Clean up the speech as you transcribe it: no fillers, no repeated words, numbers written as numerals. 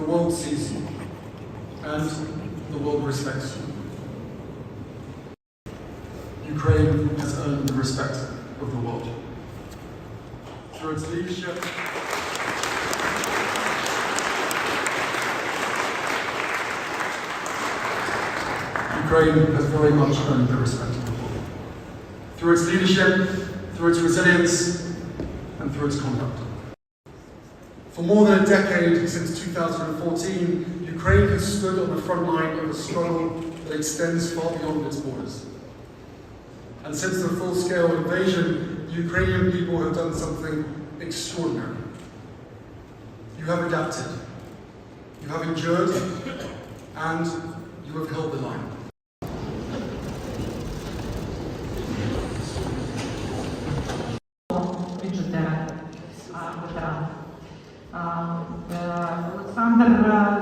the world sees you, and the world respects you. Ukraine has earned the respect of the world. Through its leadership, Ukraine has very much earned the respect of the world. Through its leadership, through its resilience, and through its conduct. For more than a decade, since 2014, Ukraine has stood on the front line of a struggle that extends far beyond its borders. And since the full-scale invasion, the Ukrainian people have done something extraordinary. You have adapted, you have endured, and you have held the line. Олександр